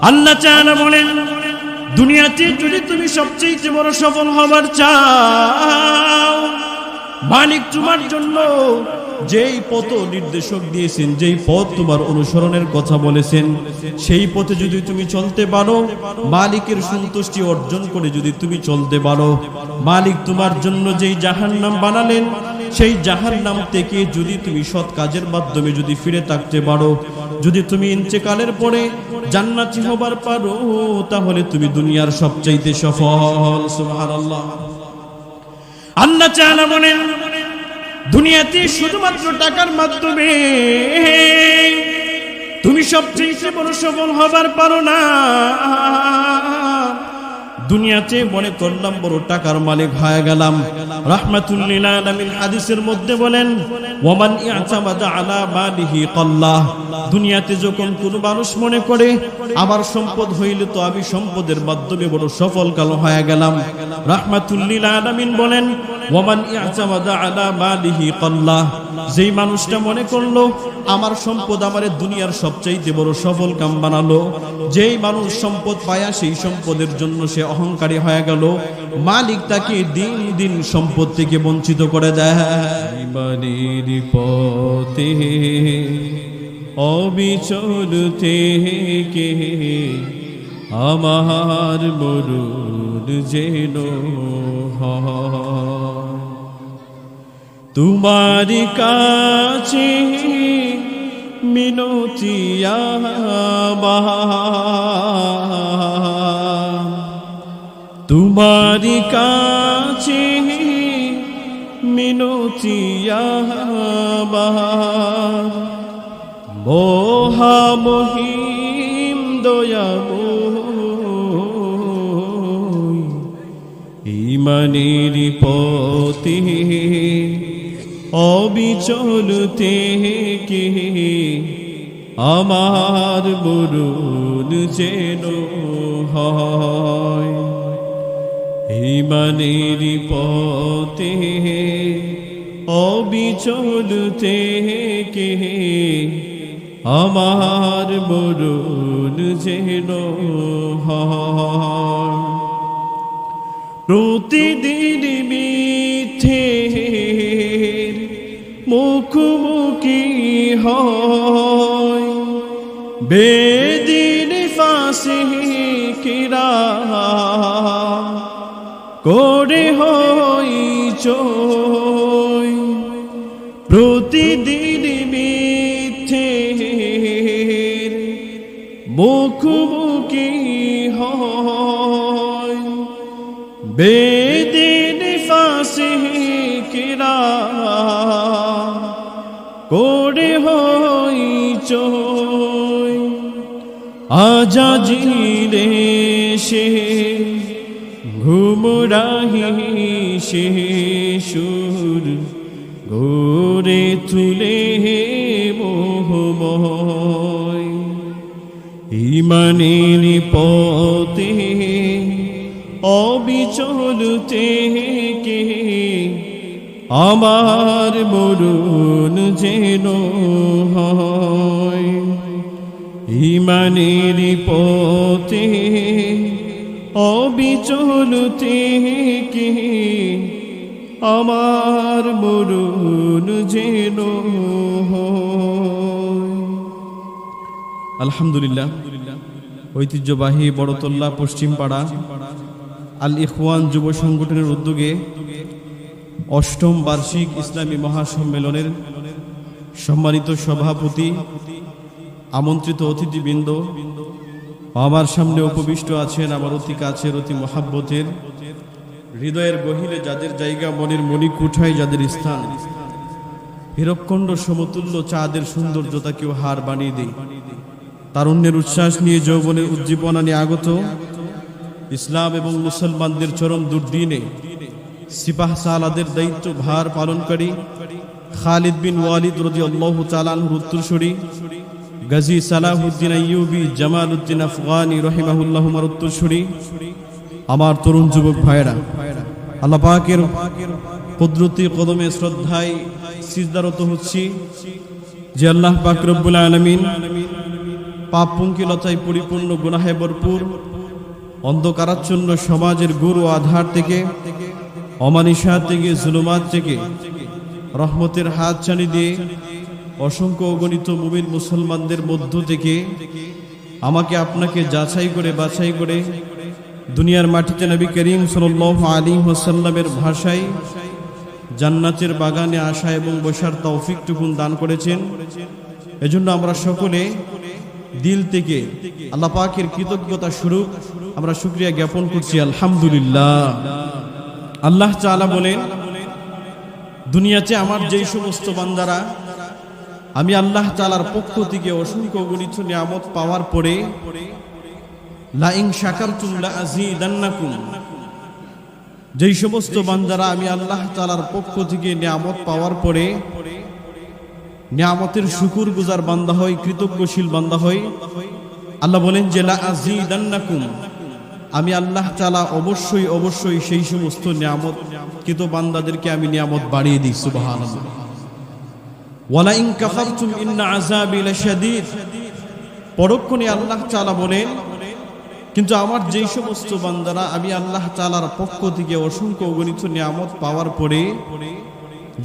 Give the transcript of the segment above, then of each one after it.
আল্লাহ তাআলা বলেন, দুনিয়াতে যদি তুমি সবচেয়ে বড় সফল হবার চাও, মালিক তোমার জন্য যেই পথ নির্দেশক দিয়েছেন, যেই পথ তোমার অনুসরণের কথা বলেছেন, সেই পথে যদি তুমি চলতে পারো, মালিকের সন্তুষ্টি অর্জন করে যদি তুমি চলতে পারো, মালিক তোমার জন্য যেই জাহান্নাম বানালেন, সেই জাহান্নাম থেকে যদি তুমি সৎ কাজের মাধ্যমে যদি ফিরে থাকতে পারো, যদি তুমি ইন্তেকালের পরে জান্নাতি হবার পারো, তাহলে তুমি দুনিয়ার সবচাইতে সফল। সুবহানাল্লাহ। আল্লাহ তাআলা বলেন, দুনিয়াতে শুধুমাত্র টাকার মাধ্যমে তুমি সবচেয়ে বড় সফল হবার পারো না। দুনিয়াতে মনে করলাম বড় টাকার মালিক হয়ে গেলাম। রাহমাতুল লিল আলামিন হাদিসের মধ্যে বলেন, ওয়ামান ইয়াতামাদা আলা মালিহি কাল্লাহ। দুনিয়াতে যখন কোন মানুষ মনে করে আমার সম্পদ হইলে তো আমি সম্পদের মাধ্যমে বড় সফল কালো হয়ে গেলাম, রাহমাতুল লিল আলামিন বলেন, ওয়ামান ইয়াতামাদা আলা মালিহি কাল্লাহ। যেই মানুষটা মনে করলো আমার সম্পদ আমারে দুনিয়ার সবচাইতে বড় সফল কাম বানালো, যেই মানুষ সম্পদ পায়া সেই সম্পদের জন্য সে অহংকারী হয়ে গেল, মালিক তাকে দিন দিন সম্পদ থেকে বঞ্চিত করে দেয়। ইমানের পথে অবিচল থেকে আমার মরণ যেন হয়, তোমার কাছে মিনতি আমার, তোমার কাছে মিনতি আমার, মহামহিম দয়াময়, ইমানের পথে অবিচল থেকে আমার মরণ যেন হয়, ইমানের পথে অবিচল থেকে আমার মরণ যেন হয়। প্রতিদিন মিথ্যে মুখোমুখি হয়, বেদিন ফাসিকরা করে হই চই, প্রতিদিন মিথ্যে মুখোমুখি হয়, বেদিন ফাসিকরা করে হই চই, আজাজিরে সে ঘুমরাহি সে সুর গোরে তুলে মোহময়, ইমানের পথে অবিচল থেকে আমার মরণ যেন হয়, ইমানের পথে অবিচল থেকে আমার মরণ যেন হয়। আলহামদুলিল্লাহ, ঐতিহ্যবাহী বড়তল্লা পশ্চিমপাড়া আল ইখওয়ান যুব সংগঠনের উদ্যোগে অষ্টম বার্ষিক ইসলামী মহাসম্মেলনের সম্মানিত সভাপতি, আমন্ত্রিত অতিথিবৃন্দ, আমার সামনে উপবিষ্ট আছেন আমার অতি কাছের অতি মহাব্বতের, হৃদয়ের গহিরে যাদের জায়গা, মনের মণিকুঠায় যাদের স্থান, হীরকখণ্ড সমতুল্য চাঁদের সৌন্দর্যতা কেউ হার বানিয়ে দেয়, তারুণ্যের উচ্ছ্বাস নিয়ে, যৌবনের উজ্জীবনা নিয়ে আগত ইসলাম এবং মুসলমানদের চরম দুর্দিনে সিপাহ সালাদের দায়িত্ব ভার পালনকারী খালিদ বিন ওয়ালিদ রাদিয়াল্লাহু তাআলা আনহুর উত্তরসূরি গাজী সালাহুদ্দিন আইয়ুবী জামালউদ্দিন আফগানি রাহিমাহুল্লাহুর উত্তরসূরি আমার তরুণ যুবক ভাইরা, আল্লাহ পাকের কুদরতি কদমে শ্রদ্ধায় সিজদারত হচ্ছি যে আল্লাহ পাক রব্বুল আলামিন পাপ পঙ্কিলতায় পরিপূর্ণ গুনাহে ভরপুর অন্ধকারাচ্ছন্ন সমাজের গুরু আধার থেকে, অমানিসা থেকে, জুলুমাত থেকে রহমতের হাত ছানি দিয়ে অসংখ্য অগণিত মুমিন মুসলমানদের মধ্য থেকে আমাকে আপনাকে যাচাই করে বাছাই করে দুনিয়ার মাটিতে নবী করিম সাল্লাল্লাহু আলাইহি ওয়াসাল্লামের ভাষায় জান্নাতের বাগানে আসা এবং বসার তৌফিকটুকুন দান করেছেন। এজন্য আমরা সকলে দিল থেকে আল্লাহ পাকের কৃতজ্ঞতা স্বরূপ আমরা শুকরিয়া জ্ঞাপন করছি, আলহামদুলিল্লাহ। আল্লাহ তাআলা বলেন, দুনিয়াতে আমার যেই সমস্ত বান্দারা আমি আল্লাহ তাআলার পক্ষ থেকে অসংখ্য গণিত নিয়ামত পাওয়ার পরে লা ইন শাকারতুম লা আযীদান্নাকুম, যেই সমস্ত বান্দারা আমি আল্লাহ তাআলার পক্ষ থেকে নিয়ামত পাওয়ার পরে নিয়ামতের শুকরগুজার বান্দা হয়, কৃতজ্ঞশীল বান্দা হয়, আল্লাহ বলেন যে লা আযীদান্নাকুম, আমি আল্লাহ তাআলা অবশ্যই অবশ্যই সেই সমস্ত নিয়ামত কৃত বান্দাদেরকে আমি নিয়ামত বাড়িয়ে দিই। সুবহানাল্লাহ। ওয়ালা ইন কাফারতুম ইন্না আযাবি লাশাদীদ, পরক্ষণে আল্লাহ তাআলা বলেন কিন্তু আমার যেই সমস্ত বান্দারা আমি আল্লাহ তাআলার পক্ষ থেকে অসংখ্য অগণিত নিয়ামত পাওয়ার পরে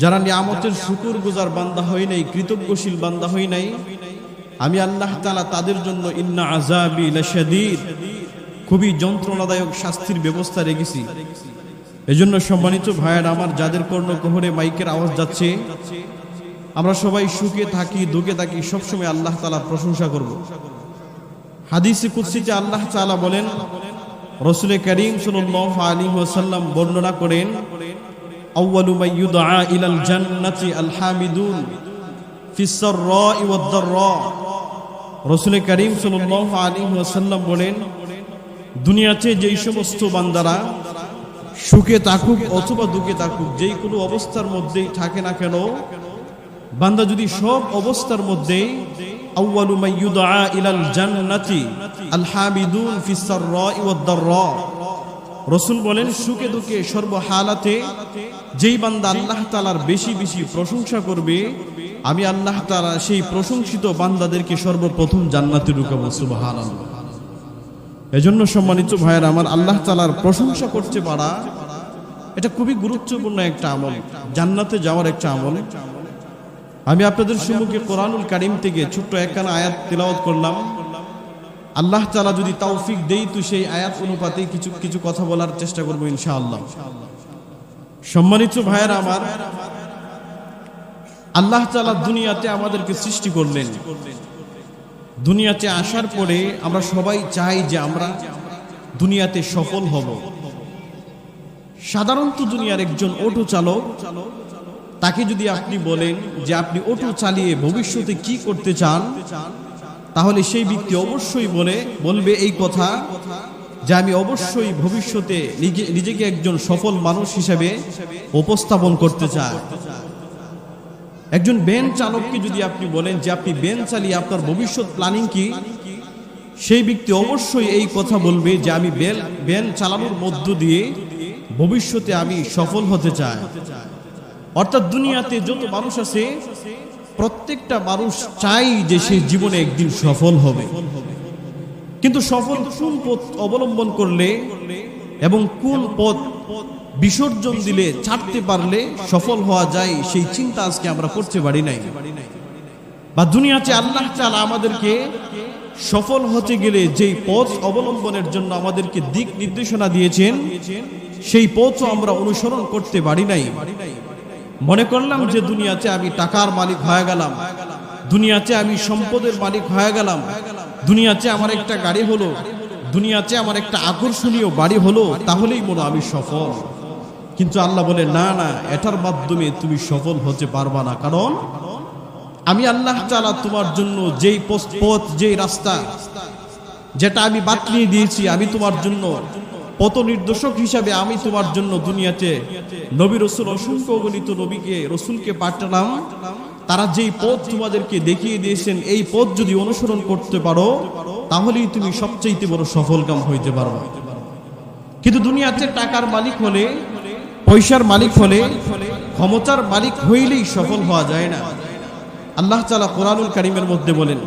যারা নিয়ামতের শুকরগুজার বান্দা হয় নাই, কৃতজ্ঞশীল বান্দা হয় নাই, আমি আল্লাহ তাআলা তাদের জন্য ইন্না আযাবি লাশাদীদ, খুবই যন্ত্রণাদায়ক শাস্তির ব্যবস্থা রেখেছি। এজন্য সম্মানিত ভাইয়েরা আমার, যাদের কর্ণকুহরে মাইকের আওয়াজ যাচ্ছে, আমরা সবাই সুখে থাকি দুঃখে থাকি, সবসময় আল্লাহ তাআলার প্রশংসা করব। হাদিসে কুদসিতে আল্লাহ তাআলা বলেন, রাসূল করিম সাল্লাল্লাহু আলাইহি ওয়াসাল্লাম বর্ণনা করেন, আউয়ালু মান ইউদআ ইলাল জান্নাতি আল হামিদুন ফিস সাররাই ওয়াদ দাররা। রাসূল করিম সাল্লাল্লাহু আলাইহি ওয়াসাল্লাম বলেন, দুনিয়াতে যেই সমস্ত বান্দারা সুখে থাকুক অথবা দুঃখে থাকুক, যেই কোনো অবস্থার মধ্যেই থাকে না কেন, বান্দা যদি সব অবস্থার মধ্যে আউয়ালু মান ইউদআ ইলাল জান্নাতি আল হামিদুন ফিস সাররাই ওয়াদ দাররা, রাসূল বলেন সুখে দুঃখে সর্বহালাতে যেই বান্দা আল্লাহ তাআলার বেশি বেশি প্রশংসা করবে, আমি আল্লাহ তাআলা সেই প্রশংসিত বান্দাদেরকে সর্বপ্রথম জান্নাতে ঢুকাবো। সুবহানাল্লাহ। এজন্য সম্মানিত ভাইয়েরা আমার, আল্লাহ তাআলার প্রশংসা করতে পারা এটা খুবই গুরুত্বপূর্ণ একটা আমল, জান্নাতে যাওয়ার একটা আমল। আমি আপনাদের সম্মুখে কোরআনুল কারীম থেকে ছোট্ট একখানা আয়াত তেলাওয়াত করলাম। আল্লাহ তাআলা যদি তৌফিক দেই তো সেই আয়াত অনুপাতে কিছু কিছু কথা বলার চেষ্টা করব ইনশাআল্লাহ। সম্মানিত ভাইয়েরা আমার, আল্লাহ তাআলা দুনিয়াতে আমাদেরকে সৃষ্টি করলেন। দুনিয়াতে আসার পরে আমরা সবাই চাই যে আমরা দুনিয়াতে সফল হব। সাধারণত দুনিয়ার একজন অটো চালক, তাকে যদি আপনি বলেন যে আপনি অটো চালিয়ে ভবিষ্যতে কি করতে চান, তাহলে সেই ব্যক্তি অবশ্যই বলবে এই কথা যে আমি অবশ্যই ভবিষ্যতে নিজেকে একজন সফল মানুষ হিসেবে উপস্থাপন করতে চাই। একজন ভ্যান চালককে যদি আপনি বলেন যে আপনি ভ্যান চালিয়ে আপনার ভবিষ্যৎ প্ল্যানিং কি, সেই ব্যক্তি অবশ্যই এই কথা বলবে যে আমি ভ্যান চালানোর মধ্য দিয়ে ভবিষ্যতে আমি সফল হতে চাই। অর্থাৎ দুনিয়াতে যত মানুষ আছে প্রত্যেকটা মানুষ চাই যে সে জীবনে একদিন সফল হবে, কিন্তু সফল কোন পথ অবলম্বন করলে এবং কোন পথ বিসর্জন দিলে ছাড়তে পারলে সফল হওয়া যায়, সেই চিন্তা আজকে আমরা করতে পারি নাই। বা দুনিয়াতে আল্লাহ তাআলা আমাদেরকে সফল হতে গেলে যেই পথ অবলম্বনের জন্য আমাদেরকে দিক নির্দেশনা দিয়েছেন, সেই পথও আমরা অনুসরণ করতে পারি নাই। মনে করলাম যে দুনিয়াতে আমি টাকার মালিক হয়ে গেলাম, দুনিয়াতে আমি সম্পদের মালিক হয়ে গেলাম, দুনিয়াতে আমার একটা গাড়ি হলো, দুনিয়াতে আমার একটা আকর্ষণীয় বাড়ি হলো, তাহলেই মনে আমি সফল। কিন্তু আল্লাহ বলে না না, এটার মাধ্যমে তুমি সফল হতে পারবা না। কারণ আমি আল্লাহ তাআলা তোমার জন্য যেই পথ যেই রাস্তা যেটা আমি বাতলিয়ে দিয়েছি, আমি তোমার জন্য পথ নির্দেশক হিসাবে আমি তোমার জন্য দুনিয়াতে নবী রাসূল অসংখ্য গণিত নবীকে রাসূলকে পাঠালাম। তারা যেই পথ তোমাদেরকে দেখিয়ে দিয়েছেন, এই পথ যদি অনুসরণ করতে পারো তাহলেই তুমি সবচেয়ে বড় সফলকাম হইতে পারবে। কিন্তু দুনিয়াতে টাকার মালিক হলে, পয়সার মালিক হলে, ক্ষমতার মালিক হইলেই সফল হওয়া যায় না। আল্লাহ তাআলা কোরআনুল কারীমের মধ্যে বলেন,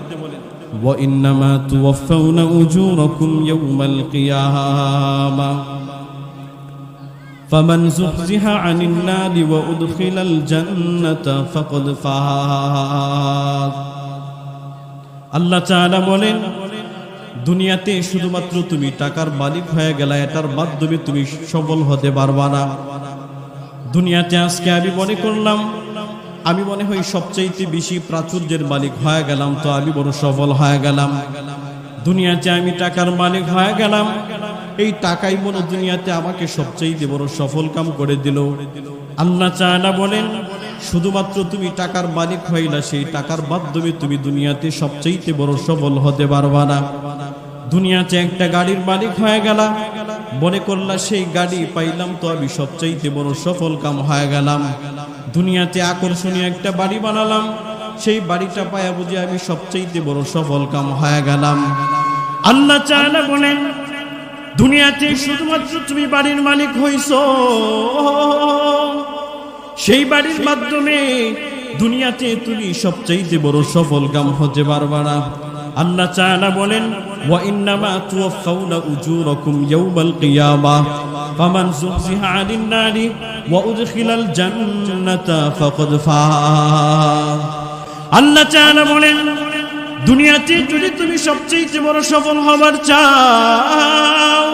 وإنما توفون أجوركم يوم القيامة فمن زحزح عن النار وأدخل الجنة فقد فاز আল্লাহ তাআলা বলেন দুনিয়াতে শুধুমাত্র তুমি টাকার মালিক হয়ে গেলে এটার মাধ্যমে তুমি সফল হতে পারবা না। দুনিয়াতে আজকে আমি মনে করলাম আমি মনে হয় সবচাইতে বেশি প্রাচুর্যের মালিক হয়ে গেলাম, তো আমি বড় সফল হয়ে গেলাম। দুনিয়াতে আমি টাকার মালিক হয়ে গেলাম, এই টাকাই মনে দুনিয়াতে আমাকে সবচাইতে বড় সফল কাম করে দিল। আল্লাহ তাআলা বলেন শুধুমাত্র তুমি টাকার মালিক হইলা, সেই টাকার মাধ্যমে তুমি দুনিয়াতে সবচাইতে বড় সফল হতে পারবা না। দুনিয়াতে একটা গাড়ির মালিক হয়ে গেলাম, মনে করলা সেই গাড়ি পাইলাম তো আমি সবচাইতে বড় সফল কাম হয়ে গেলাম। দুনিয়াতে আকর্ষণীয় একটা বাড়ি বানালাম, সেই বাড়িটা পায়া বুঝে আমি সবচাইতে বড় সফল কাম হয়ে গেলাম। আল্লাহ তাআলা বলেন দুনিয়াতে শুধুমাত্র তুমি বাড়ির মালিক হইছো, সেই বাড়ির মাধ্যমে দুনিয়াতে তুমি সবচাইতে বড় সফল কাম হতে পারবা না। আল্লাহ তাআলা বলেন ওয়া ইন্নামা তুওয়াফাউনা উজুরাকুম ইয়াওমাল কিয়ামাহ ফামান যুহজিহা আনিন নারি ওয়া উদখিলাল জান্নাতা ফাকাদ ফাজ। আল্লাহ তাআলা বলেন দুনিয়াতে যদি তুমি সবচেয়ে বড় সফল হবার চাও,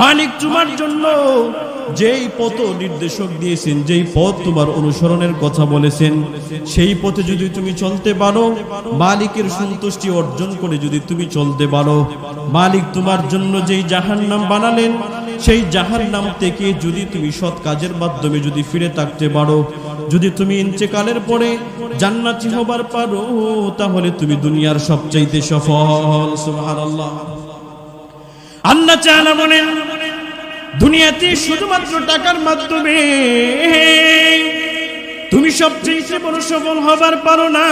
মালিক তোমার জন্য যেই পথ নির্দেশক দিয়েছেন, যেই পথ তোমার অনুসরণের কথা বলেছেন, সেই পথে যদি তুমি চলতে পারো, মালিকের সন্তুষ্টি অর্জন করে যদি তুমি চলতে পারো, মালিক তোমার জন্য যেই জাহান্নাম বানালেন সেই জাহান্নাম থেকে যদি তুমি সৎ কাজের মাধ্যমে যদি ফিরে থাকতে পারো, যদি তুমি ইন্তেকালের পরে জান্নাতি হবার পারো, তাহলে তুমি দুনিয়ার সবচাইতে সফল। সুবহানাল্লাহ। আল্লাহ তাআলা বলেন দুনিয়াতে শুধুমাত্র টাকার মাধ্যমে তুমি সবচেয়ে বড় সফল হবার পারো না।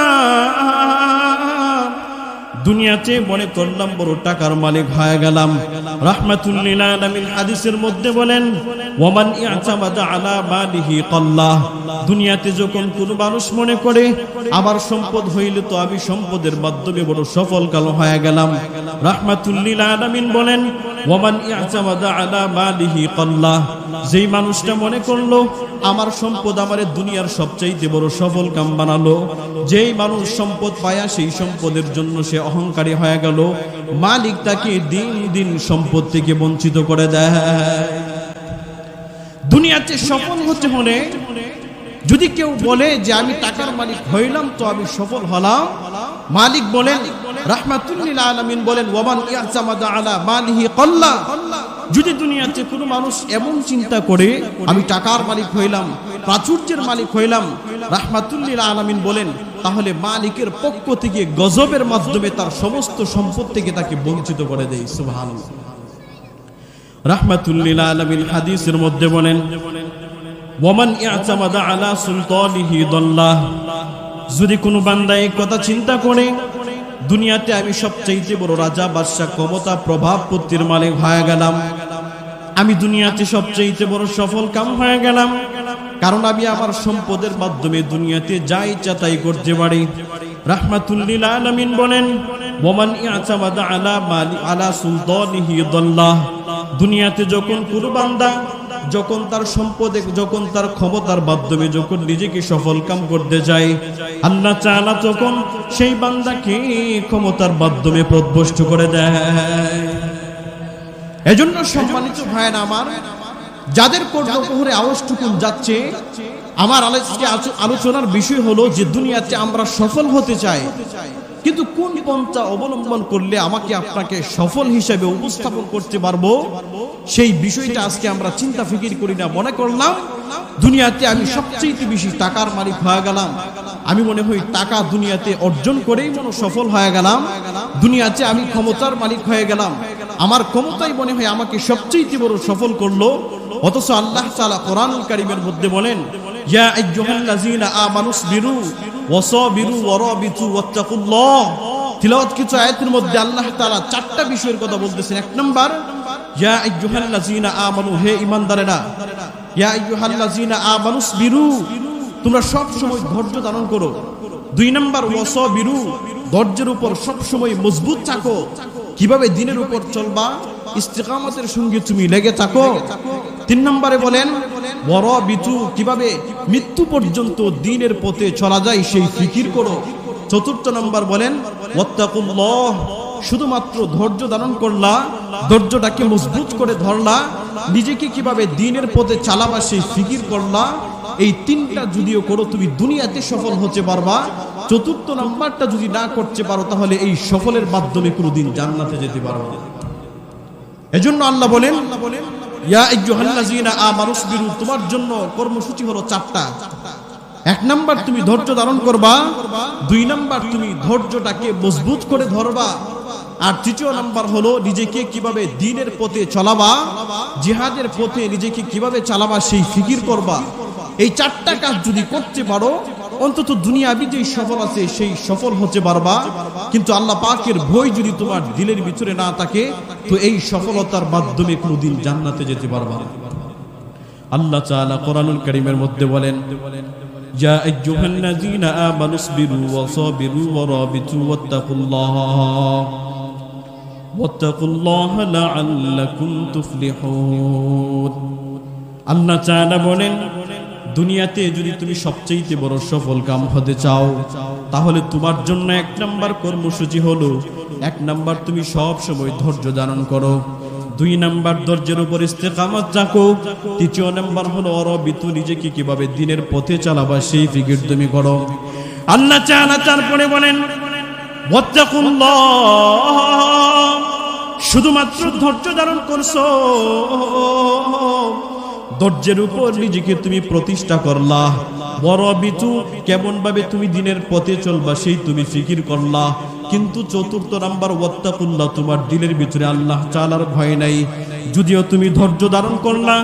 দুনিয়াতে মনে করলাম বড় টাকার মালিক হয়ে গেলাম। রাহমাতুল লিল আলামিন হাদিসের মধ্যে বলেন ওয়ামান ইয়াতামাদা আলা মালিহি কাল্লাহ। দুনিয়াতে যখন কোনো মানুষ মনে করে আমার সম্পদ হইলে তো আমি সম্পদের মাধ্যমে বড় সফল কাল হয়ে গেলাম, রাহমাতুল লিল আলামিন বলেন ওয়ামান ইয়াতামাদা আলা মালিহি কাল্লাহ। যেই মানুষটা মনে করলো আমার সম্পদ আমারে দুনিয়ার সবচাইতে বড় সফল কাম বানালো, যেই মানুষ সম্পদ পায়া সেই সম্পদের জন্য সে অহংকারী হয়ে গেল, মালিক তাকে দিন দিন সম্পদ থেকে বঞ্চিত করে দেয়। দুনিয়াতে সফল হতে হলে যদি কেউ বলে যে আমি টাকার মালিক হইলাম তো আমি সফল হলাম, মালিক বলেন রাহমাতুল লিল আলামিন বলেন ওয়ামান ইয়াতামাদা আলা মালিহি কাল্লাহ। যদি দুনিয়াতে কোনো মানুষ এমন চিন্তা করে আমি টাকার মালিক হইলাম, প্রাচুর্যের মালিক হইলাম, রাহমাতুল লিল আলামিন বলেন তাহলে মালিকের পক্ষ থেকে গজবের মাধ্যমে তার সমস্ত সম্পদ থেকে তাকে বঞ্চিত করে দেয়। সুবহানাল্লাহ। রাহমাতুল লিল আলামিন হাদিসের মধ্যে বলেন ওয়ামান ইয়াতামাদা আলা সুলতানিহি দাল্লাহ। যদি কোনো বান্দা এই কথা চিন্তা করে দুনিয়াতে আমি সবচাইতে বড় রাজা, বাদশা, ক্ষমতা, প্রভাব প্রতির মালিক হয়ে গেলাম, আমি দুনিয়াতে সবচাইতে বড় সফল কাম হয়ে গেলাম, কারণ আমি আমার সম্পদের মাধ্যমে দুনিয়াতে যা ইচ্ছা তাই করতে পারি। রাহমাতুল লিল আলামিন বলেন ওয়ামান ইয়াতামাদা আলা সুলতানিহি দাল্লাহ। দুনিয়াতে যখন কোনো বান্দা যখন তার সম্পদে, যখন তার ক্ষমতার মাধ্যমে যখন নিজেকে সফল কাম করতে যায়, আল্লাহ তাআলা তখন সেই বান্দাকে ক্ষমতার মাধ্যমে পথভ্রষ্ট করে দেয়। এজন্য সম্মানিত ভাইরা আমার, যাদের কর্ণকুহরে আওয়াজটুকুন যাচ্ছে, আমার আজকে আলোচনার বিষয় হলো যে দুনিয়াতে আমরা সফল হতে চাই, কিন্তু কোন পন্থা অবলম্বন করলে আমাকে আপনাকে সফল হিসেবে উপস্থাপন করতে পারবো, সেই বিষয়টা আজকে আমরা চিন্তা ফিকির করি না। মনে করলাম দুনিয়াতে আমি সবচেয়ে বেশি টাকার মালিক হয়ে গেলাম, আমি মনে হয় টাকা দুনিয়াতে অর্জন করেই মনে সফল হয়ে গেলাম, দুনিয়াতে আমি ক্ষমতার মালিক হয়ে গেলাম, আমার ক্ষমতাই মনে হয় আমাকে সবচেয়ে বড় সফল করলো। অথচ আল্লাহ তাআলা কোরআনুল কারীমের মধ্যে বলেন ইয়া আইয়ুহাল্লাযীনা আমানুসবিরু ওয়াসাবিরু ওয়ারাবিতু ওয়াত্তাকুল্লাহ। তিলাওয়াত কিছু আয়াতের মধ্যে আল্লাহ তাআলা চারটা বিষয়ের কথা বলতেছেন। এক নাম্বার ইয়া আইয়ুহাল্লাযীনা আমানু, হে ঈমানদারেরা, ইয়া আইয়ুহাল্লাযীনা আমানুসবিরু, তোমরা সব সময় ধৈর্য ধারণ করো। দুই নাম্বার ওয়াসাবিরু, ধৈর্যের উপর সবসময় মজবুত থাকো। কিভাবে দিনের উপর চলবা, ইস্তিকামতের সঙ্গে তুমি লেগে থাকো। 3 নম্বরে বলেন ওয়ারাবিতু, কিভাবে মৃত্যু পর্যন্ত দিনের পথে চলা যায় সেই ফিকির করো। 4 নম্বর বলেন ওয়াত্তাকুল্লাহ, শুধুমাত্র ধৈর্য ধারণ করলা, ধৈর্যটাকে মজবুত করে ধরলা, নিজেকে কিভাবে দিনের পথে চালাবা সেই ফিকির করলা। এই 3টা যদিও করো তুমি দুনিয়াতে সফল হতে পারবা। 4 নাম্বারটা যদি না করতে পারো তাহলে এই সফলের মাধ্যমে কোনোদিন জান্নাতে যেতে পারবে না। এজন্য আল্লাহ বলেন ইয়া আইয়ুহাল্লাযীনা আমানুসবিরু, তোমার জন্য কর্মসূচি হলো 4টা। 1 নাম্বার তুমি ধৈর্য ধারণ করবা, 2 নাম্বার তুমি ধৈর্যটাকে মজবুত করে ধরবা, আর 3 নাম্বার হলো নিজেকে কিভাবে দ্বীনের পথে চলাবা, জিহাদের পথে নিজেকে কিভাবে চালাবা সেই ফিকির করবা। এই 4টা কাজ যদি করতে পারো অন্তত দুনিয়াবি যেই সফল আছে সেই সফল হতে পারবা। কিন্তু আল্লাহ পাকের ভয় যদি তোমার দিলের ভিতরে না থাকে তো এই সফলতার মাধ্যমে কোনোদিন জান্নাতে যেতে পারবা না। আল্লাহ তাআলা কোরআনুল কারীমের মধ্যে বলেন ইয়া আইয়ুহাল্লাযীনা আমানুসবিরু ওয়াসাবিরু ওয়ারাবিতু ওয়াত্তাকুল্লাহা লাআল্লাকুম তুফলিহুন। আল্লাহ তাআলা বলেন দুনিয়াতে যদি তুমি সবচেয়ে বড় সফল কাম হতে চাও তাহলে তোমার জন্য 1 নাম্বার কর্মসূচি হলো 1 নাম্বার তুমি সব সময় ধৈর্য ধারণ করো, 2 নাম্বার ধৈর্যের উপর ইস্তেকামত রাখো, 3 নাম্বার হলো ওয়ারাবিতু, নিজেকে কিভাবে দ্বীনের পথে চালাবা সেই ফিকির তুমি করো। আল্লাহ তাআলা তারপরে বলেন ওয়াত্তাকুল্লাহ, শুধুমাত্র ধৈর্য ধারণ করছো, ধৈর্যের উপর নিজেকে তুমি প্রতিষ্ঠা করলা, ওয়ারাবিতু, কেমন ভাবে তুমি দ্বীনের পথে চলবা সেই তুমি ফিকির করলা। কিন্তু 4 নাম্বার ওয়াত্তাকুল্লাহ, তোমার দিলের ভিতরে আল্লাহ তাআলার ভয় নাই। যদিও তুমি ধৈর্য ধারণ করলা,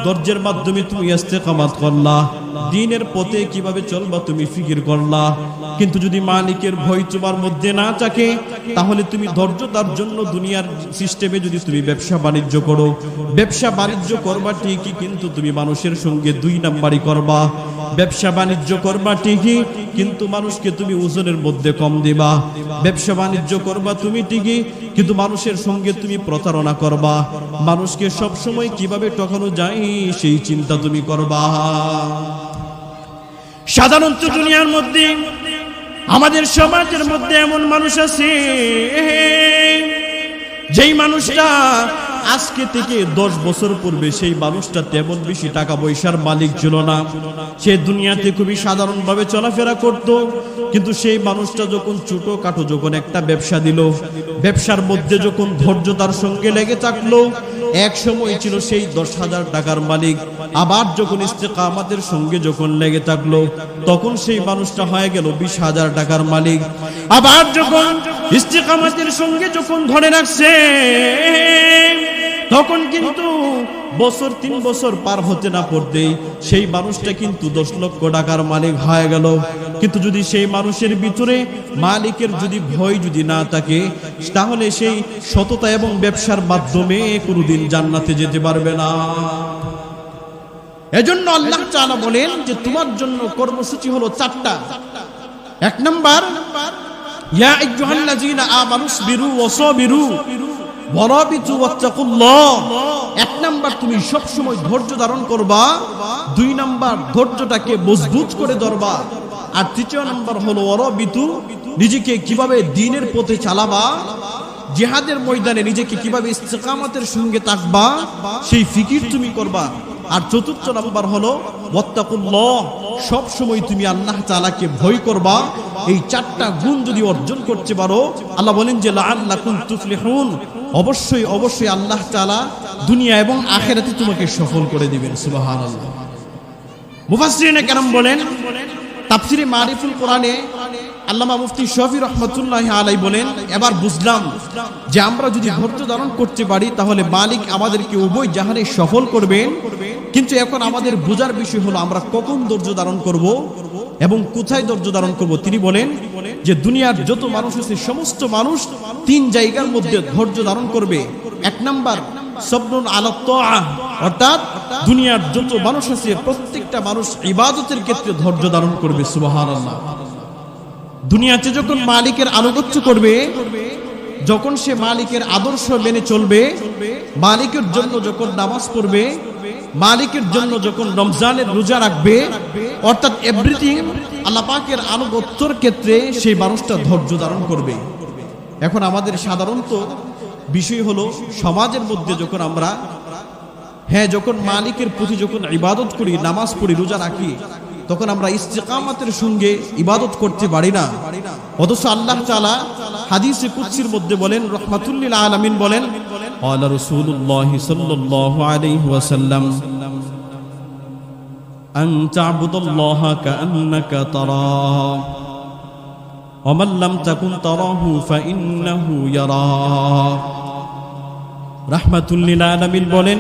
ধৈর্যের মাধ্যমে তুমি ইস্তেকামত করলা, দ্বীনের পথে কিভাবে চলবা তুমি ফিকির করলা, কিন্তু যদি মালিকের ভয় তোমার মধ্যে না থাকে তাহলে তুমি ধৈর্য তার জন্য দুনিয়ার সিস্টেমে যদি তুমি ব্যবসা বাণিজ্য করো, ব্যবসা বাণিজ্য করবা ঠিকই কিন্তু তুমি মানুষের সঙ্গে 2 নাম্বারই করবা। ব্যবসা বাণিজ্য করবা ঠিকই কিন্তু মানুষকে তুমি ওজনের মধ্যে কম দিবা। ব্যবসা বাণিজ্য করবা তুমি ঠিকই কিন্তু মানুষের সঙ্গে তুমি প্রতারণা করবা। মানুষকে সব সময় কিভাবে ঠকানো যায় সেই চিন্তা তুমি করবা। সাধারণত দুনিয়ার মধ্যে আমাদের সমাজের মধ্যে এমন মানুষ আছে যেই মানুষটা আজকে থেকে 10 বছর পূর্বে সেই মানুষটা তেমন বেশি টাকা পয়সার মালিক ছিল না, সে দুনিয়াতে খুবই সাধারণভাবে চলাফেরা করত। কিন্তু সেই মানুষটা যখন ছোটখাটো যখন একটা ব্যবসা দিল, ব্যবসার মধ্যে যখন ধৈর্য তার সঙ্গে লেগে থাকলো, এক সময় ছিল সেই 10,000 টাকার মালিক। আবার যখন ইস্তেকামতের সঙ্গে যখন লেগে থাকলো তখন সেই মানুষটা হয়ে গেল 20,000 টাকার মালিক। আবার যখন ইস্তেকামতের সঙ্গে যখন ধরে রাখছে তখন কিন্তু 3 বছর পার হতে না পড়তেই সেই মানুষটা কিন্তু 10 লক্ষ টাকার মালিক হয়ে গেল। কিন্তু যদি সেই মানুষের ভিতরে মালিকের যদি ভয় যদি না থাকে তাহলে সেই সততা এবং ব্যবসার মাধ্যমে কোনোদিন জান্নাতে যেতে পারবে না। এজন্য আল্লাহ তাআলা বলেন যে তোমার জন্য কর্মসূচি হলো 4টা। 1 নাম্বার ইয়া আইয়ুহাল্লাযীনা আমানুসবিরু ওয়াসাবিরু ওয়ারাবিতু ওয়াত্তাকুল্লাহ, 1 নাম্বার তুমি সব সময় ধৈর্য ধারণ করবা, 2 নাম্বার ধৈর্যটাকে মজবুত করে ধরবা, আর 3 নাম্বার হলো ওয়ারাবিতু, নিজেকে কিভাবে দ্বীনের পথে চালাবা, জিহাদের ময়দানে নিজেকে কিভাবে ইস্তেকামতের সঙ্গে থাকবা সেই ফিকির তুমি করবা। আর 4 নাম্বার হলো ওয়াত্তাকুল্লাহ, সব সময় তুমি আল্লাহ তাআলাকে ভয় করবা। এই 4টা গুণ যদি অর্জন করতে পারো আল্লাহ বলেন যে লাআল্লাকুম তুফলিহুন, অবশ্যই অবশ্যই আল্লাহ তাআলা দুনিয়া এবং আখিরাতে তোমাকে সফল করে দিবেন। সুবহানাল্লাহ। মুফাসসিরিনে কেরাম বলেন তাফসিরে মারিফুল কোরআনে আল্লামা মুফতি শফি রহমাতুল্লাহি আলাইহি বলেন এবার বুঝলাম যে আমরা যদি ধৈর্য ধারণ করতে পারি তাহলে মালিক আমাদেরকে উভয় জাহানে সফল করবেন। কিন্তু এখন আমাদের বোঝার বিষয় হলো আমরা কখন ধৈর্য ধারণ করব এবং কোথায় ধৈর্য ধারণ করব। তিনি বলেন যে দুনিয়ার যত মানুষ আছে সমস্ত মানুষ 3 জায়গার মধ্যে ধৈর্য ধারণ করবে। 1 নাম্বার সবরুন আলা তাআহ, অর্থাৎ দুনিয়ার যত মানুষ আছে প্রত্যেকটা মানুষ ইবাদতের ক্ষেত্রে ধৈর্য ধারণ করবে। সুবহানাল্লাহ। দুনিয়াতে যখন মালিকের আনুগত্য করবে, যখন সে মালিকের আদর্শ মেনে চলবে, মালিকের জন্য যখন নামাজ পড়বে, মালিকের জন্য যখন রমজানের রোজা রাখবে, অর্থাৎ এভরিথিং আল্লাহ পাকের আনুগত্যের ক্ষেত্রে সেই মানুষটা ধৈর্য ধারণ করবে। এখন আমাদের সাধারণত বিষয় হলো, সমাজের মধ্যে যখন আমরা যখন মালিকের প্রতি যখন ইবাদত করি, নামাজ পড়ি, রোজা রাখি, তখন আমরা ইস্তিকামতের সঙ্গে ইবাদত করতে পারি না। অথচ আল্লাহ তাআলা হাদিসে কুদসির মধ্যে বলেন, রাহমাতুল লিল আলামিন বলেন, ক্বালা রাসূলুল্লাহ সাল্লাল্লাহু আলাইহি ওয়াসাল্লাম আন তা'বুদাল্লাহা কাআন্নাকা তারাহু ওয়া মান লাম তাকুন তারাহু ফাইন্নাহু ইয়ারাক। রাহমাতুল লিল আলামিন বলেন,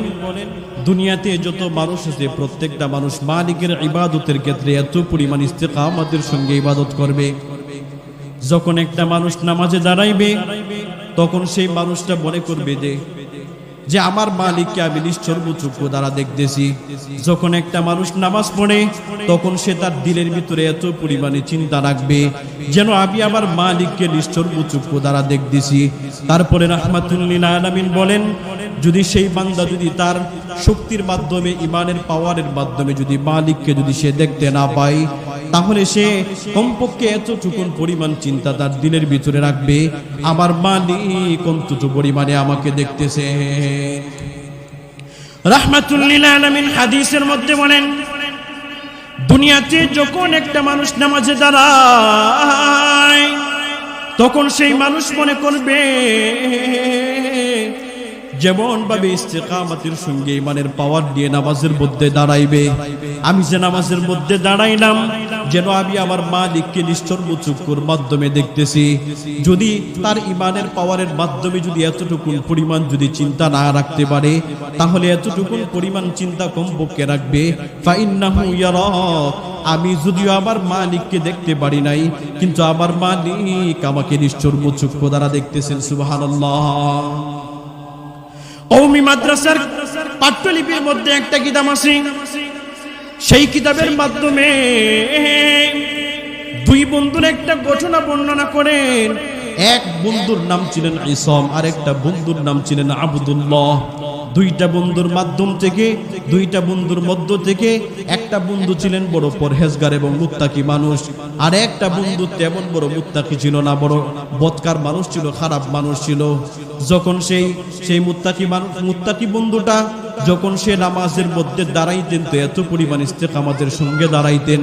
দুনিয়াতে যত মানুষ আছে প্রত্যেকটা মানুষ মালিকের ইবাদতের ক্ষেত্রে এত পরিমাণ ইস্তিকামতের সঙ্গে ইবাদত করবে। যখন একটা মানুষ নামাজে দাঁড়াইবে, তখন সেই মানুষটা মনে করবে যে আমার মালিককে আমি নিশ্চর্ব চক্ষু দ্বারা দেখতেছি। যখন একটা মানুষ নামাজ পড়ে, তখন সে তার দিলের ভিতরে এত পরিমাণে চিন্তা রাখবে যেন আমি আমার মালিককে নিশ্চর্ব চক্ষু দ্বারা দেখতেছি। তারপরে রাহমাতুল লিল আলামিন বলেন, যদি সেই বান্দা যদি তার শক্তির মাধ্যমে, ইমানের পাওয়ারের মাধ্যমে যদি মালিককে যদি সে দেখতে না পায়, তাহলে সে কমপক্ষে এতটুকু পরিমাণ চিন্তা তার দিলের ভিতরে রাখবে, আমার মালিক কতটুকু পরিমাণে আমাকে দেখতেছে। রাহমাতুল লিল আলামিন হাদিসের মধ্যে বলেন, দুনিয়াতে যখন একটা মানুষ নামাজে দাঁড়ায়, তখন সেই মানুষ মনে করবে যেমন ভাবে ইস্তিকামতের সঙ্গে ইমানের পাওয়ার দিয়ে নামাজের মধ্যে দাঁড়াইবে, আমি যে নামাজের মধ্যে দাঁড়াইলাম যেন আমি আমার মালিককে নিশ্চর্ব চক্ষুর মাধ্যমে দেখতেছি। যদি তার ইমানের পাওয়ারের মাধ্যমে যদি এতটুকু পরিমাণ যদি চিন্তা না রাখতে পারে, তাহলে এতটুকু পরিমাণ চিন্তা কমপক্ষে রাখবে, ফাইন্নাহু ইয়ারাক, আমি যদিও আমার মালিককে দেখতে পারি নাই, কিন্তু আমার মালিক আমাকে নিশ্চর্ব চক্ষু দ্বারা দেখতেছেন। সুবহানাল্লাহ। কওমি মাদ্রাসার পাঠ্যলিপির মধ্যে একটা কিতাব আছে, সেই কিতাবের মাধ্যমে দুই বন্ধুর একটা ঘটনা বর্ণনা করেন। এক বন্ধুর নাম ছিলেন ইসম, আর একটা বন্ধুর নাম ছিলেন আব্দুল্লাহ। দুইটা বন্ধুর মাধ্যম থেকে, দুইটা বন্ধুর মধ্য থেকে একটা বন্ধু ছিলেন বড় পরহেজগার এবং মুত্তাকি মানুষ, আর একটা বন্ধু তেমন বড় মুত্তাকি ছিল না, বড় বদকার মানুষ ছিল, খারাপ মানুষ ছিল। যখন সেই মুত্তাকি বন্ধুটা যখন সে নামাজের মধ্যে দাঁড়াইতেন, তো এত পরিমাণ ইস্তেকামতের সঙ্গে দাঁড়াইতেন,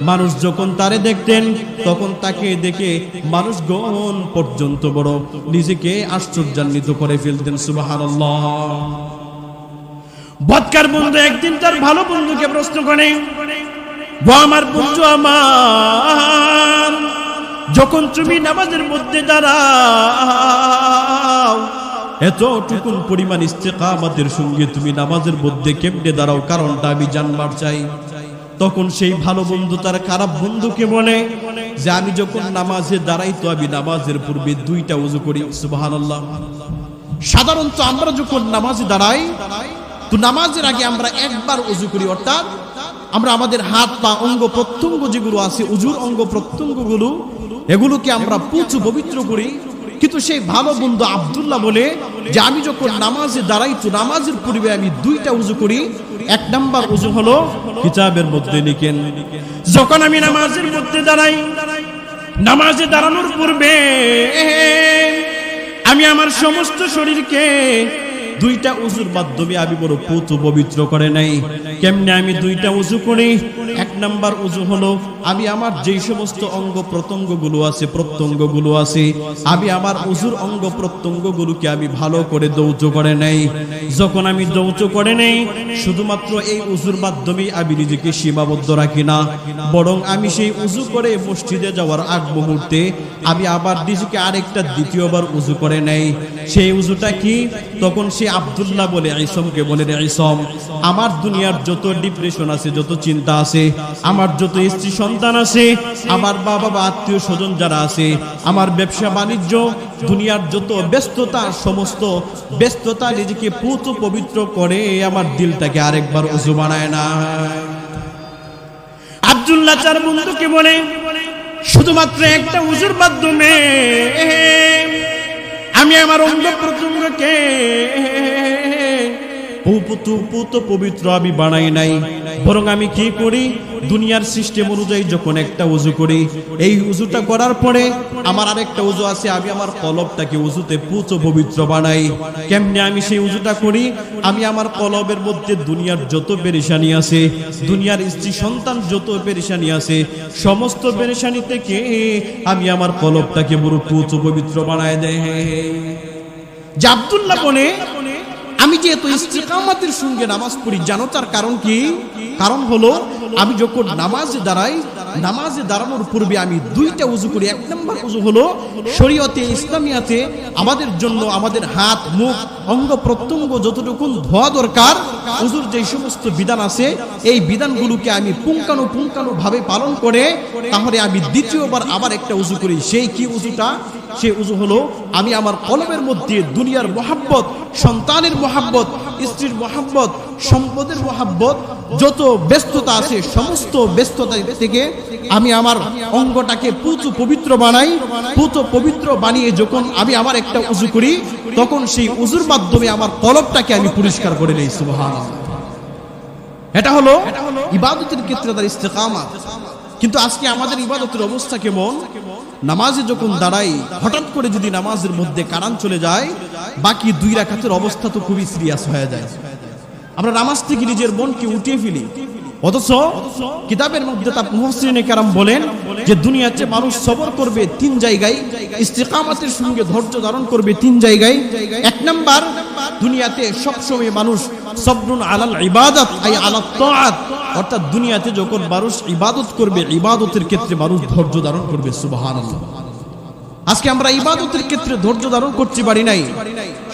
মানুষ যখন তারে দেখতেন তখন তাকে দেখে মানুষগণ পর্যন্ত বড় নিজেকে আশ্চর্যান্বিত করে ফেলতেন। সুবহানাল্লাহ। বদকার বন্ধু একদিন তার ভালো বন্ধুকে প্রশ্ন করে, ও আমার বন্ধু আমার, যখন তুমি নামাজের মধ্যে দাঁড়াও, এতটুকু পরিমাণ ইস্তেকামতের সঙ্গে তুমি নামাজের মধ্যে কেমনে দাঁড়াও, কারণটা আমি জানবার চাই। তখন সেই ভালো বন্ধু তার খারাপ বন্ধুকে বলে যে আমি যখন নামাজে দাঁড়াই, তো আমি নামাজের পূর্বে দুইটা ওযু করি। সুবহানাল্লাহ। সাধারণত আমরা যখন নামাজে দাঁড়াই, তো নামাজের আগে আমরা একবার ওযু করি, অর্থাৎ আমরা আমাদের হাত পা অঙ্গ প্রত্যঙ্গ যেগুলো আছে, ওযুর অঙ্গ প্রত্যঙ্গগুলো, এগুলোকে আমরা পবিত্র করি। কিন্তু সেই ভালো বন্ধু আব্দুল্লাহ বলে যে আমি যখন নামাজে দাঁড়াই, তো নামাজের পূর্বে আমি দুইটা ওযু করি। এক নাম্বার ওযু হলো, কিতাবের মধ্যে লিখেন, যখন আমি নামাজের মধ্যে দাঁড়াই, নামাজে দাঁড়ানোর পূর্বে আমি আমার সমস্ত শরীরকে দুইটা ওযুর মাধ্যমে আমি বড় পবিত্র করে নাই। কেমনে আমি দুইটা ওযু করি? এক নাম্বার ওযু হলো, আমি আমার যেই সমস্ত অঙ্গ প্রত্যঙ্গগুলো আছে, আমি আমার ওযুর অঙ্গ প্রত্যঙ্গগুলোকে আমি ভালো করে দৌত করে নেই। যখন আমি দৌত করে নেই, শুধুমাত্র এই ওযুর মাধ্যমেই আমি নিজেকে সীমাবদ্ধ রাখি না, বরং আমি সেই ওযু করে মসজিদে যাওয়ার আগ মুহূর্তে আমি আবার নিজেকে আরেকটা দ্বিতীয়বার ওযু করে নেই। সেই ওযুটা কি? তখন সে আব্দুল্লাহ বলে ইসমকে বলে, ইসম, আমার দুনিয়ার যত ডিপ্রেশন আছে, যত চিন্তা আছে, আমার যত স্ত্রী সন্তান আছে, আমার বাবা বা আত্মীয় স্বজন যারা আছে, আমার ব্যবসা বাণিজ্য, দুনিয়ার যত ব্যস্ততা, সমস্ত ব্যস্ততা নিজেকে পবিত্র করে আমার দিলটাকে আরেকবার ওযু বানায় না। আব্দুল্লাহ চার বন্ধুকে বলে, শুধুমাত্র একটা উযুর মাধ্যমে আমি আমার অঙ্গ প্রত্যঙ্গকে পবিত্র আমি বানাই নাই, বরং আমি কি করি, দুনিয়ার সিস্টেম অনুযায়ী যখন একটা উযু করি, এই উযুটা করার পরে আমার আরেকটা উযু আছে, আমি আমার কলবটাকে উযুতে পবিত্র বানাই। কেমনে আমি সেই উযুটা করি? আমি আমার কলবের মধ্যে দুনিয়ার যত পেরেশানি আছে, দুনিয়ার স্ত্রী সন্তান যত পেরেশানি আছে, সমস্ত পেরেশানি থেকে আমি আমার কলবটাকে পুরো পবিত্র বানায় দেয়। যে আব্দুল্লাহ বলে, আমি যে এত ইস্তিকামাতের সঙ্গে নামাজ পড়ি, জানো তার কারণ কি? কারণ হলো আমি যখন নামাজে দাঁড়াই, নামাজে দাঁড়ানোর পূর্বে আমি দুইটা উযু করি। এক নম্বর উযু হলো শরীয়তে ইসলামিয়াতে আমাদের জন্য আমাদের হাত, মুখ, অঙ্গ প্রত্যঙ্গ যতটুকু ধোয়া দরকার, উযুর যে সমস্ত বিধান আছে, এই বিধানগুলোকে আমি পুঙ্খানুপুঙ্খানু ভাবে পালন করে তাহলে আমি দ্বিতীয়বার আবার একটা উযু করি। সেই কি উযুটা? সেই উযু হলো আমি আমার কলবের মধ্যে দুনিয়ার মহাব্বত, সন্তানের মহাব্বত, স্ত্রীর মহাব্বত, সম্পদের মহাব্বত, যত ব্যস্ততা আছে সমস্ত ব্যস্ততা থেকে আমি আমার অঙ্গটাকে পবিত্র বানাই। পবিত্র বানিয়ে যখন আমি আমার একটা উযু করি, তখন সেই উযুর মাধ্যমে আমার কলবটাকে আমি পরিষ্কার করে নেই। সুবহানাল্লাহ। এটা হলো ইবাদতের ক্ষেত্রে তার ইস্তেকামাত। কিন্তু আজকে আমাদের ইবাদতের অবস্থা কেমন? নামাজে যখন দাঁড়াই, হঠাৎ করে যদি নামাজের মধ্যে কারান চলে যায়, বাকি দুই রাকাতের অবস্থা তো খুবই সিরিয়াস হয়ে যায়। আমরা নামাজ থেকে নিজের মনকে উঠিয়ে ফেলি। অথচ কিতাবের মধ্যে তার মুফাসসিরিনে কেরাম বলেন যে দুনিয়াতে মানুষ সবর করবে তিন জায়গায়, ইস্তিকামাতের সঙ্গে ধৈর্য ধারণ করবে তিন জায়গায়। এক নাম্বার, দুনিয়াতে সবসময় মানুষ সবরুন আলাল ইবাদত আই আলাত তাআত, অর্থাৎ দুনিয়াতে যখন মানুষ ইবাদত করবে, ইবাদতের ক্ষেত্রে মানুষ ধৈর্য ধারণ করবে। সুবহানাল্লাহ। আজকে আমরা ইবাদতের ক্ষেত্রে ধৈর্য ধারণ করতে পারি নাই।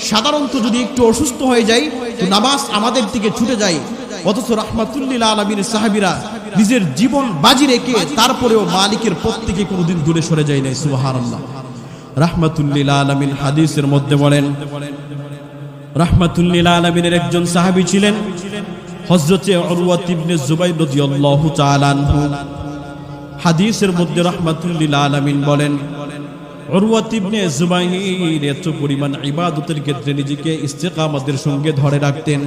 সাধারণত যদি একটু অসুস্থ হয়ে যাই, তো নামাজ আমাদের থেকে ছুটে যায়। অথচ রাহমাতুল লিল আলামিনের সাহাবীরা নিজের জীবন বাজি রেখে তারপরেও মালিকের পথ থেকে কোনোদিন দূরে সরে যায় নাই। সুবহানাল্লাহ। রাহমাতুল লিল আলামিন হাদিসের মধ্যে বলেন, রাহমাতুল লিল আলামিনের একজন সাহাবী ছিলেন হযরতে উরওয়া ইবনে যুবাইর রাদিয়াল্লাহু তাআলা আনহু। হাদিসের মধ্যে রাহমাতুল লিল আলামিন বলেন, উরওয়া ইবনে যুবাইর এত পরিমাণ ইবাদতের ক্ষেত্রে নিজেকে ইস্তিকামাতের সঙ্গে ধরে রাখতেন,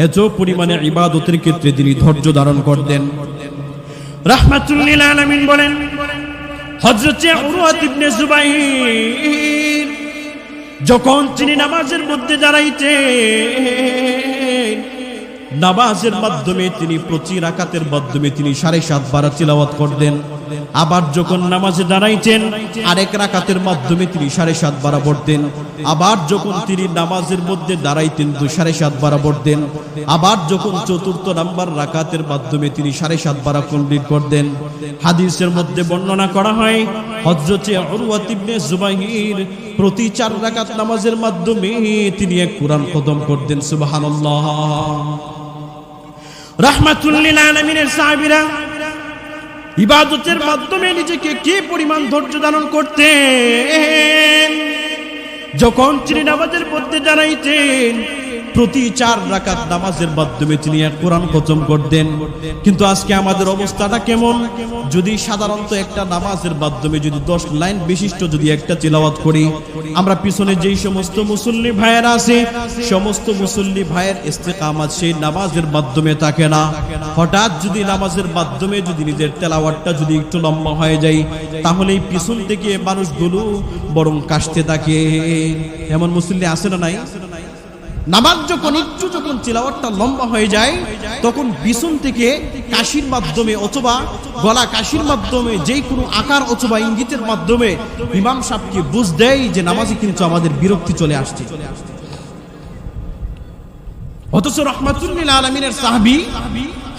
এত পরিমাণে ইবাদতের ক্ষেত্রে তিনি ধৈর্য ধারণ করতেন। রাহমাতুল লিল আলামিন বলেন, হযরতে উরওয়া ইবনে যুবাইর যখন তিনি নামাজের মধ্যে দাঁড়াইতেন, নামাজের মাধ্যমে তিনি প্রতি রাকাতের মাধ্যমে তিনি 7.5 বার তিলাওয়াত করতেন। আবার যখন নামাজে দাঁড়াইতেন, আরেক রাকাতের মাধ্যমে তিনি 7.5 বার পড়তেন। আবার যখন তিনি নামাজের মধ্যে দাঁড়াইতেন তো 7.5 বার পড়তেন। আবার যখন চতুর্থ নাম্বার রাকাতের মাধ্যমে তিনি 7.5 বার কমপ্লিট করতেন। হাদিসের মধ্যে বর্ণনা করা হয় হযরতে উরওয়া ইবনে যুবাইর প্রতি 4 রাকাত নামাজের মাধ্যমে তিনি এক কোরআন খতম করতেন। সুবহানাল্লাহ। রাহমাতুল লিল আলামিনের সাহাবীরা ইবাদতের মাধ্যমে নিজেকে কি পরিমাণ ধৈর্য ধারণ করতেন। যখন তিনি নামাজের মধ্যে দাঁড়াইতেন, প্রতি 4 রাকাত নামাজের মাধ্যমে তিনি এক কোরআন খতম করতেন। কিন্তু আজকে আমাদের অবস্থাটা কেমন? যদি সাধারণত একটা নামাজের মাধ্যমে যদি 10 লাইন বিশিষ্ট যদি একটা তিলাওয়াত করি, আমরা পিছনে যেই সমস্ত মুসল্লি ভাইয়েরা আছে, সমস্ত মুসল্লি ভাইয়ের ইস্তিকামাত সেই নামাজের মাধ্যমে থাকে না। হঠাৎ যদি নামাজের মাধ্যমে যদি নিজের তেলাওয়াতটা যদি একটু লম্বা হয়ে যায়, তাহলে এই পিছন থেকে মানুষগুলো বরং কাশতে থাকে। এমন মুসল্লি আছে না নাই? নামাজ যখন তিলাওয়াতটা লম্বা হয়ে যায়, তখন পিছন থেকে কাশির মাধ্যমে অথবা গলা কাশির মাধ্যমে যেই কোনো আকার অথবা ইঙ্গিতের মাধ্যমে ইমাম সাহেবকে বুঝ দেয় যে নামাজে কিন্তু আমাদের বিরক্তি চলে আসছে। অথচ রাহমাতুল লিল আলামিনের সাহাবী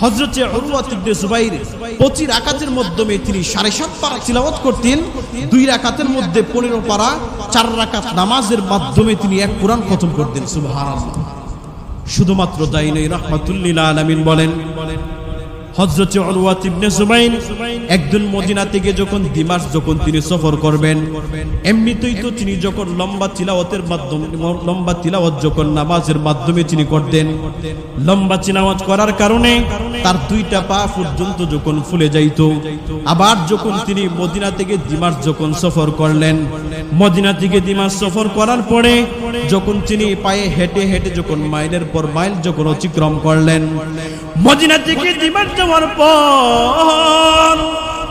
হযরতে উরওয়া ইবনে যুবাইর 25 রাকাতের মাধ্যমে তিনি 7.5 পারা তিলাওয়াত করতেন। 2 রাকাতের মধ্যে 15 পারা, 4 রাকাত নামাজের মাধ্যমে তিনি এক কোরআন খতম করতেন। সুবহানাল্লাহ। শুধুমাত্র তাই নয়, রাহমাতুল লিল আলামিন বলেন, হযরত উরওয়া ইবনে জুবাইর একদিন মদিনা থেকে যখন দিমাশক যখন তিনি সফর করবেন, এমনিতেই তো তিনি যখন লম্বা তিলাওয়াতের মাধ্যমে লম্বা তিলাওয়াত যখন নামাজের মাধ্যমে তিনি করতেন, লম্বা তিলাওয়াত করার কারণে তার দুইটা পা পর্যন্ত যখন ফুলে যাইত। আবার যখন তিনি মদিনা থেকে দিমাশক যখন সফর করলেন, মদিনা থেকে দিমাশক সফর করার পরে যখন তিনি পায়ে হেঁটে হেঁটে যখন মাইলের পর মাইল যখন অতিক্রম করলেন, মদিনা থেকে দিমাশক যাওয়ার পর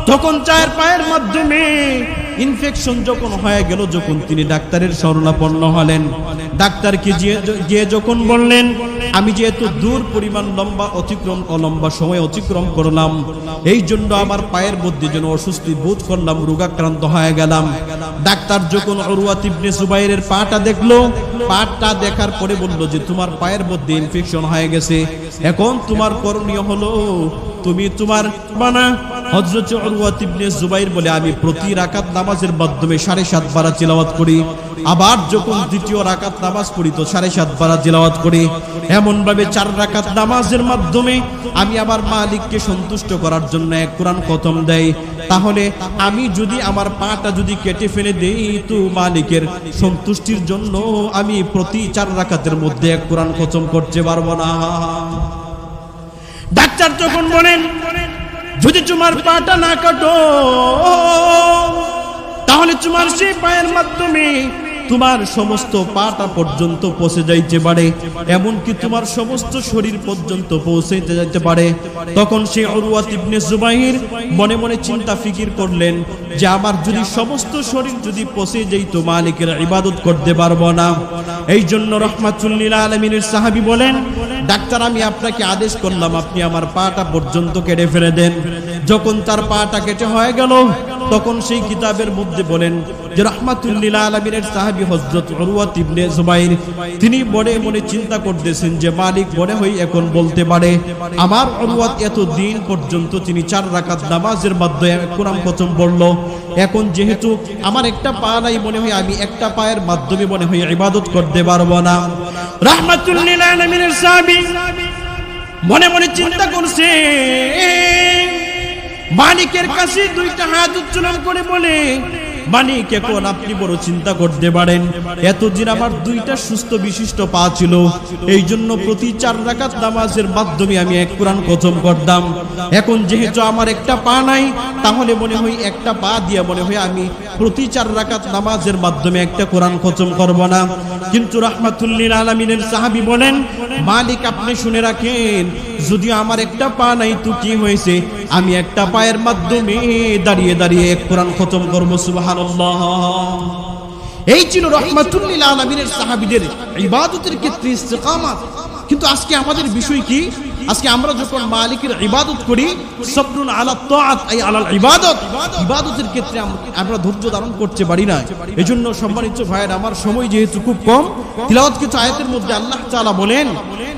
তখন চায়ের পায়ের মাধ্যমে ইনফেকশন যখন হয়ে গেল, যখন তিনি ডাক্তারের শরণাপন্ন হলেন, ডাক্তারকে গিয়ে যখন বললেন, আমি যেহেতু দূর পরিমাণ লম্বা সময় অতিক্রম করলাম, এই জন্য আমার পায়ের মধ্যে যেন অস্বস্তি বোধ করলাম, রোগাক্রান্ত হয়ে গেলাম। ডাক্তার যখন উরওয়া ইবনে জুবাইরের পাটা দেখলো, পাটা দেখার পরে বলল যে তোমার পায়ের মধ্যে ইনফেকশন হয়ে গেছে, এখন তোমার করণীয় হলো তুমি তোমার বানা। হযরত উরওয়া ইবনে জুবাইর বলে, আমি প্রতি রাকাত নামাজের মাধ্যমে 7.5 বার তিলাওয়াত করি, আবার যখন দ্বিতীয় রাকাত নামাজ পড়ি তো 7.5 বার তিলাওয়াত করি। এমন ভাবে 4 রাকাত নামাজের মাধ্যমে আমি আমার মালিককে সন্তুষ্ট করার জন্য এক কোরআন খতম দেই। তাহলে আমি যদি আমার পাটা যদি কেটে ফেলে দেই তো মালিকের সন্তুষ্টির জন্য আমি প্রতি 4 রাকাতের মধ্যে এক কোরআন খতম করতে পারবো না। ডাক্তার যখন বলেন, যদি তোমার পাটা না কাটো তাহলে তোমার সেই পায়ের মাধ্যমে তোমার সমস্ত পাটা পর্যন্ত পৌঁছে যাইতে পারে, এমনকি তোমার সমস্ত শরীর পর্যন্ত পৌঁছাইতে যাইতে পারে। তখন সেই উরওয়া ইবনে জুবাইর মনে মনে চিন্তা ফিকির করলেন যে আমার যদি সমস্ত শরীর যদি পৌঁছে যাইতো, মালিকের ইবাদত করতে পারবো না। এই জন্য রাহমাতুল লিল আলামিনের সাহাবী বলেন, ডাক্তার আমি আপনাকে আদেশ করলাম আপনি আমার পাটা পর্যন্ত কেটে ফেলে দেন। যখন তার পাটা কেটে হয়ে গেল, তখন সেই কিতাবের মধ্যে বলেন যে রাহমাতুল লিল আলামিনের সাহাবী হযরত উরওয়া ইবনে জুবাইর তিনি মনে মনে চিন্তা করতেছেন যে মালিক মনে হয় এখন বলতে পারে আমার উরওয়া এত দিন পর্যন্ত তিনি 4 রাকাত নামাজের মাধ্যমে কোরআন খতম পড়ল, এখন যেহেতু আমার একটা পা নাই, মনে হয় আমি একটা পায়ের মাধ্যমে মনে হয় ইবাদত করতে পারবো না। রাহমাতুল লিল আলামিনের সাহাবী মনে মনে চিন্তা করছে, মালিকের কাছে 2টা হাত উত্তোলন করে বলে, মালিক এখন আপনি বড় চিন্তা করতে পারেন, এতদিন আমার 2টা সুস্থ বিশিষ্ট পা ছিল, এই জন্য প্রতি 4 রাকাত নামাজের মাধ্যমে আমি এক কোরআন খতম করতাম। এখন যেহেতু আমার একটা পা নাই, তাহলে মনে হয় একটা পা দিয়ে মনে হয় আমি প্রতি 4 রাকাত নামাজের মাধ্যমে একটা কোরআন খতম করব না। কিন্তু রাহমাতুল লিল আলামিনের সাহাবী বলেন, মালিক আপনি শুনে রাখেন, যদি আমার একটা পা নাই তো কি হয়েছে, আমি একটা পায়ের মাধ্যমে দাঁড়িয়ে দাঁড়িয়ে এক কোরআন খতম করব। সুবহানাল্লাহ। এই ছিল রাহমাতুল লিল আলামিনের সাহাবীদের ইবাদতের ক্ষেত্রে ইস্তিকামাত। কিন্তু আজকে আমাদের বিষয় কি? আজকে আমরা যখন মালিকের ইবাদত করি, সবরুন আলা তাআত আই আলাল ইবাদত, ইবাদতের ক্ষেত্রে আমরা ধৈর্য ধারণ করতে পারি না। এজন্য সম্মানিত ভাইয়েরা, আমার সময় যেহেতু খুব কম, তিলাওয়াত কিছু আয়াতের মধ্যে আল্লাহ তাআলা বলেন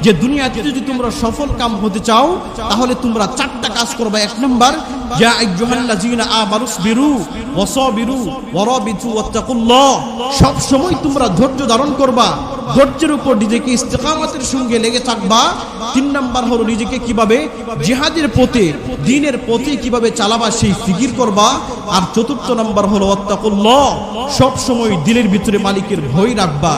যে দুনিয়াতে যদি তোমরা সফল কাম হতে চাও তাহলে তোমরা 4টা কাজ করবে। 1 নাম্বার, ইয়া আইয়ুহাল্লাযীনা আমানুসবিরু ওয়াসাবিরু ওয়ারাবিতু ওয়াত্তাকুল্লাহ, সব সময় তোমরা ধৈর্য ধারণ করবা, ধৈর্যের উপর নিজেকে ইস্তিকামাতের সঙ্গে লেগে থাকবা। 3 নাম্বার হলো নিজেকে কিভাবে জিহাদের পথে, দ্বীনের পথে কিভাবে চালাবা সেই ফিকির করবা। আর 4র্থ নাম্বার হলো ওয়াত্তাকুল্লাহ, সব সময় দিলের ভিতরে মালিকের ভয় রাখবা।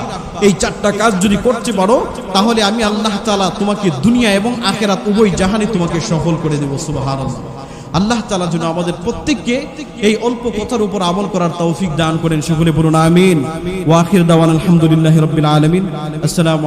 এই 4টা কাজ যদি করতে পারো তাহলে আমি আল্লাহ তাআলা তোমাকে দুনিয়া এবং আখিরাত উভয় জাহানে তোমাকে সফল করে দেব। সুবহানাল্লাহ। আল্লাহ তাআলা যেন আমাদের প্রত্যেককে এই অল্প কথার উপর আমল করার তৌফিক দান করেন। সকলে বলুন আমিন। ওয়া আখির দাওয়ানা আলহামদুলিল্লাহি রাব্বিল আলামিন। আসসালামু